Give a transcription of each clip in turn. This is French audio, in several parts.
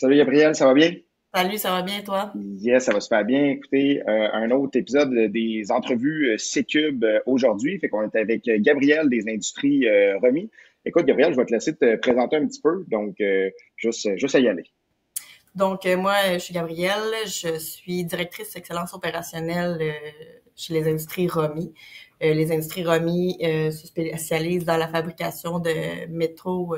Salut Gabriel, ça va bien? Salut, ça va bien toi? Yes, ça va super bien. Écoutez, un autre épisode des entrevues C-Cube aujourd'hui. Fait qu'on est avec Gabriel des Industries Remis. Écoute, Gabriel, je vais te laisser te présenter un petit peu. Donc, juste à y aller. Moi, je suis Gabrielle, je suis directrice excellence opérationnelle chez les Industries Romy. Les Industries Romy se spécialisent dans la fabrication de métaux,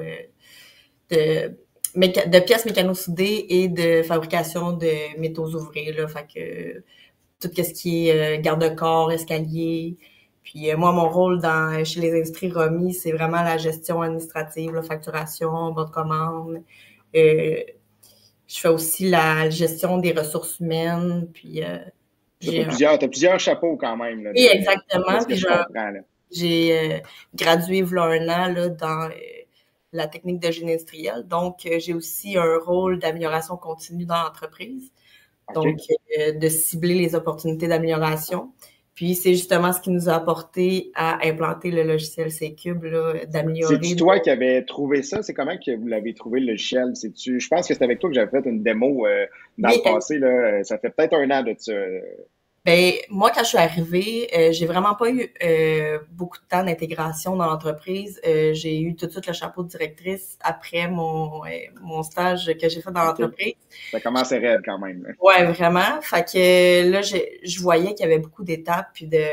de, de pièces mécano-soudées et de fabrication de métaux ouvrés, là. Fait que tout ce qui est garde-corps, escalier. Puis moi, mon rôle chez les Industries Romy, c'est vraiment la gestion administrative, la facturation, bonne de commande. Euh, je fais aussi la gestion des ressources humaines. Puis Tu j'ai t'as plusieurs chapeaux quand même, là, oui, de exactement. ce que Puis je comprends, là. j'ai gradué il y a un an là, dans la technique de génie industriel. Donc, j'ai aussi un rôle d'amélioration continue dans l'entreprise. Donc, OK? de cibler les opportunités d'amélioration. Puis, c'est justement ce qui nous a apporté à implanter le logiciel C-Cube, là, C'est-tu d'améliorer toi qui avais trouvé ça? C'est comment que vous l'avez trouvé, le logiciel? Je pense que c'est avec toi que j'avais fait une démo dans le Oui, passé, là. Ça fait peut-être un an de ça. ben moi quand je suis arrivée, j'ai vraiment pas eu beaucoup de temps d'intégration dans l'entreprise. J'ai eu tout de suite le chapeau de directrice après mon stage que j'ai fait dans OK? l'entreprise. Ça commence raide quand même, là. Ouais, vraiment. Fait que là, je voyais qu'il y avait beaucoup d'étapes, puis de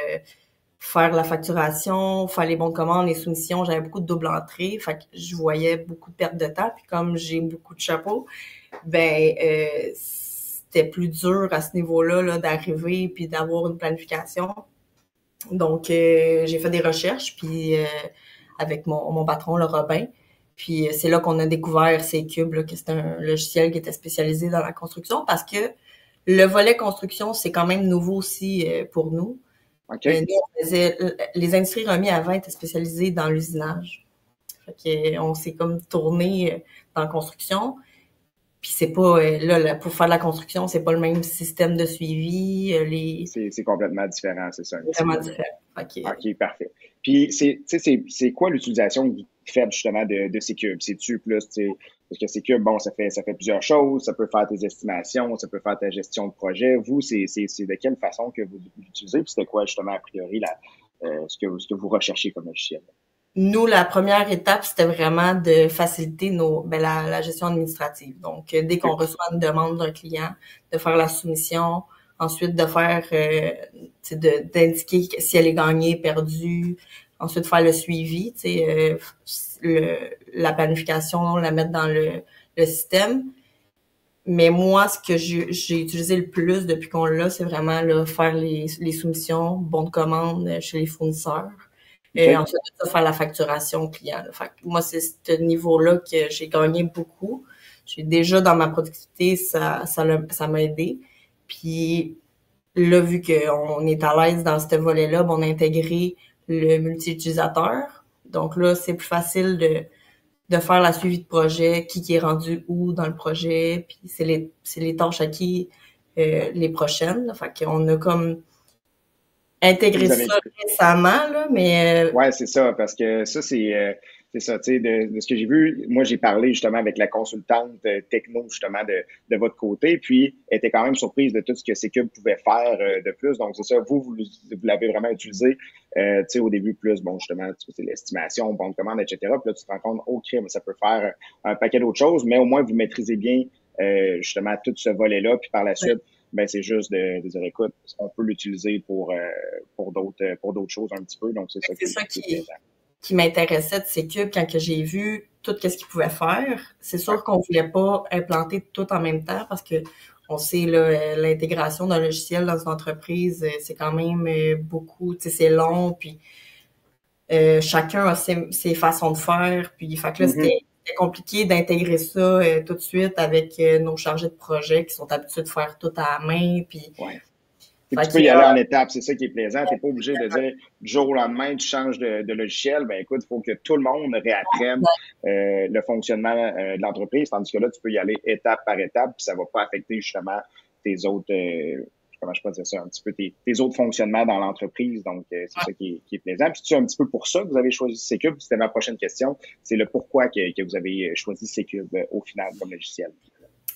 faire la facturation, faire les bons de commande, les soumissions. J'avais beaucoup de double entrée. Fait que je voyais beaucoup de perte de temps. Puis comme j'ai beaucoup de chapeaux, c'était plus dur à ce niveau-là là, d'arriver puis d'avoir une planification. Donc, j'ai fait des recherches puis avec mon patron, le Robin. Puis c'est là qu'on a découvert C-Cube, là, que c'est un logiciel qui était spécialisé dans la construction parce que le volet construction, c'est quand même nouveau aussi pour nous. OK? Nous, les industries remis avant étaient spécialisées dans l'usinage. Fait que, on s'est comme tourné dans la construction. Puis c'est pas pour faire de la construction, c'est pas le même système de suivi, les C'est complètement différent, c'est ça, un petit vraiment peu, là. différent. Fait OK, parfait. Puis, tu sais, c'est quoi l'utilisation que vous faites justement de ces cubes? C'est-tu plus, tu sais, parce que ces cubes, bon, ça fait plusieurs choses, ça peut faire tes estimations, ça peut faire ta gestion de projet. Vous, c'est de quelle façon que vous l'utilisez? Puis c'était quoi justement, a priori, ce que vous recherchez comme logiciel? nous, la première étape, c'était vraiment de faciliter la gestion administrative. Donc, dès qu'on OK? reçoit une demande d'un client, de faire la soumission, ensuite de faire, d'indiquer si elle est gagnée, perdue, ensuite faire le suivi, la planification, la mettre dans le système. Mais moi, ce que j'ai utilisé le plus depuis qu'on l'a, c'est vraiment là, faire les soumissions, bons de commande chez les fournisseurs. Et OK? ensuite de ça, faire la facturation au client, là. Fait que moi, c'est ce niveau-là que j'ai gagné beaucoup. J'ai déjà dans ma productivité, ça m'a aidé. Puis là, vu qu'on est à l'aise dans ce volet-là, on a intégré le multi-utilisateur. Donc là, c'est plus facile de faire la suivi de projet, qui est rendu où dans le projet, puis c'est les tâches à qui les prochaines. Là. Fait qu'on a comme intégré Vous avez, ça récemment, là, mais Ouais, c'est ça, parce que ça, c'est ça, tu sais, de ce que j'ai vu, moi, j'ai parlé justement avec la consultante techno, justement, de votre côté, puis elle était quand même surprise de tout ce que Cube pouvait faire de plus. Donc, c'est ça, vous l'avez vraiment utilisé, tu sais, au début, plus, bon, justement, c'est l'estimation, bon de commande, etc. Puis là, tu te rends compte, oh, crime, ça peut faire un paquet d'autres choses, mais au moins, vous maîtrisez bien, justement, tout ce volet-là, puis par la ouais, suite, ben c'est juste de dire, écoute, on peut l'utiliser pour d'autres choses un petit peu. Donc, c'est ça c'est qui, ça qui est plaisant. qui m'intéressait de Cube quand que j'ai vu tout ce qu'ils pouvaient faire. C'est Ouais. sûr qu'on voulait pas implanter tout en même temps parce que on sait là l'intégration d'un logiciel dans une entreprise, c'est quand même beaucoup, tu sais, c'est long, puis chacun a ses façons de faire. Puis, fait que là, Mhm. c'était compliqué d'intégrer ça tout de suite avec nos chargés de projet qui sont habitués de faire tout à la main. Puis, Ouais. Puis fait tu peux que, y aller en étapes, c'est ça qui est plaisant. Tu n'es pas obligé de dire du jour au lendemain, tu changes de logiciel. Ben écoute, il faut que tout le monde réapprenne le fonctionnement de l'entreprise, tandis que là, tu peux y aller étape par étape, puis ça ne va pas affecter justement tes autres, comment je peux dire ça, un petit peu tes autres fonctionnements dans l'entreprise. Donc, c'est ça qui est plaisant. Puis c'est un petit peu pour ça que vous avez choisi C-Cube. C'était ma prochaine question. C'est le pourquoi que vous avez choisi C-Cube au final comme logiciel.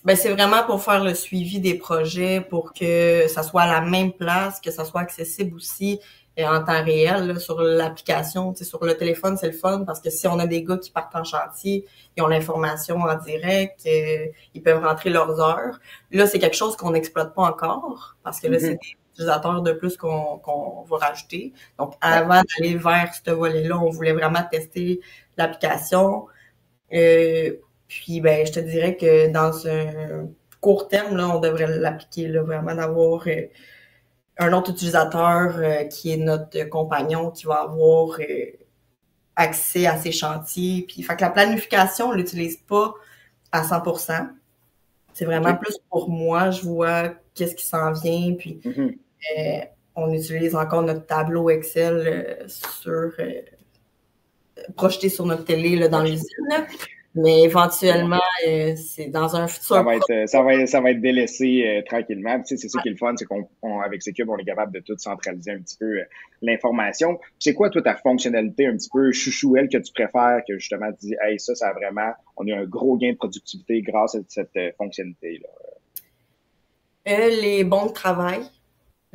Ben, c'est vraiment pour faire le suivi des projets, pour que ça soit à la même place, que ça soit accessible aussi en temps réel là, sur l'application. Tu sais, sur le téléphone, c'est le fun parce que si on a des gars qui partent en chantier, ils ont l'information en direct, ils peuvent rentrer leurs heures. Là, c'est quelque chose qu'on n'exploite pas encore parce que là, c'est Mhm. des utilisateurs de plus qu'on va rajouter. Donc, Ouais. avant d'aller vers ce volet-là, on voulait vraiment tester l'application. Euh, Puis, ben, je te dirais que dans un court terme, là, on devrait l'appliquer, là, vraiment d'avoir un autre utilisateur qui est notre compagnon qui va avoir accès à ces chantiers. Puis, fait que la planification, on l'utilise pas à 100%. C'est vraiment OK. plus pour moi. Je vois qu'est-ce qui s'en vient. Puis, Mhm. euh, on utilise encore notre tableau Excel projeté sur notre télé là, dans Proche. l'usine. Mais C'est bon. éventuellement, c'est dans un futur proche. Ça va être délaissé tranquillement. Puis, tu sais, c'est ça qui est le fun, c'est avec Secube, on est capable de tout centraliser un petit peu l'information. Puis c'est quoi, toi, ta fonctionnalité un petit peu chouchouelle que tu préfères, que justement tu dis, hey, ça a vraiment, on a un gros gain de productivité grâce à cette fonctionnalité-là. Les bons de travail.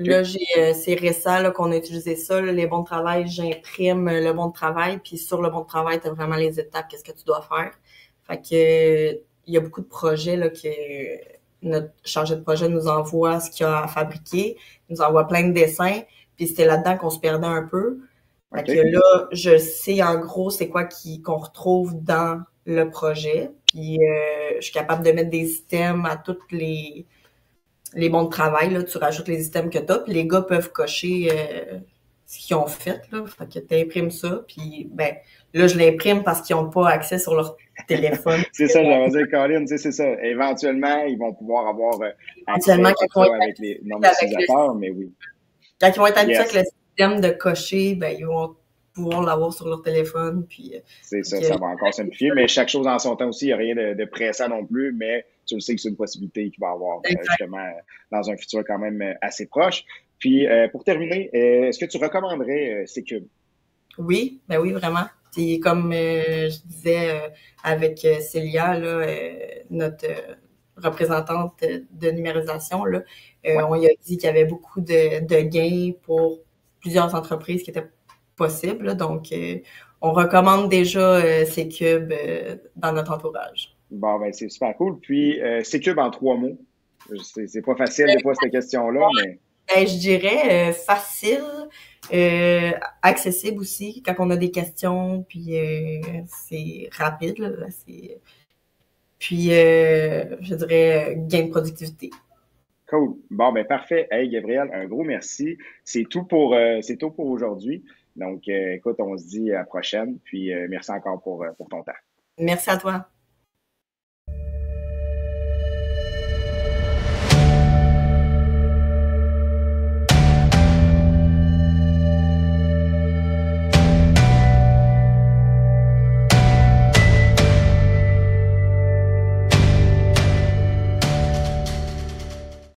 OK? Là, c'est récent là, qu'on a utilisé ça. Là, les bons de travail, j'imprime le bon de travail, puis sur le bon de travail, tu as vraiment les étapes, qu'est-ce que tu dois faire. Fait que il y a beaucoup de projets là, que notre chargé de projet nous envoie ce qu'il y a à fabriquer, nous envoie plein de dessins, puis c'était là-dedans qu'on se perdait un peu. Fait que OK? là, je sais en gros c'est quoi qu'on retrouve dans le projet, puis je suis capable de mettre des items à toutes les bons de travail, là, tu rajoutes les items que tu as, puis les gars peuvent cocher ce qu'ils ont fait. Là. Fait que tu imprimes ça, puis ben là, je l'imprime parce qu'ils n'ont pas accès sur leur téléphone. C'est ça, j'avais dit, Colin, tu sais, c'est ça. Éventuellement, ils vont pouvoir avoir Éventuellement, accès, tout ça, avec les nombres d'utilisateurs, mais oui. quand ils vont être habitués avec Yes. le système de cocher, ben ils vont pouvoir l'avoir sur leur téléphone. Puis, C'est fait ça, que, ça va encore simplifier, mais chaque chose en son temps aussi, il n'y a rien de pressant non plus, mais tu le sais que c'est une possibilité qu'il va y avoir exact. justement dans un futur quand même assez proche. Puis pour terminer, est-ce que tu recommanderais Cube? Oui, ben oui, vraiment. Puis comme je disais avec Célia, là, notre représentante de numérisation, là, Ouais. on lui a dit qu'il y avait beaucoup de gains pour plusieurs entreprises qui étaient possibles. Là. Donc, on recommande déjà ces cubes dans notre entourage. Bon, ben c'est super cool. Puis Cube en 3 mots. C'est pas facile des fois cette question-là, mais Ben, je dirais facile, accessible aussi quand on a des questions, puis c'est rapide. Là, puis je dirais gain de productivité. cool. Bon, ben parfait. Hey, Gabriel, un gros merci. C'est tout pour aujourd'hui. Donc, écoute, on se dit à la prochaine. Puis merci encore pour ton temps. Merci à toi.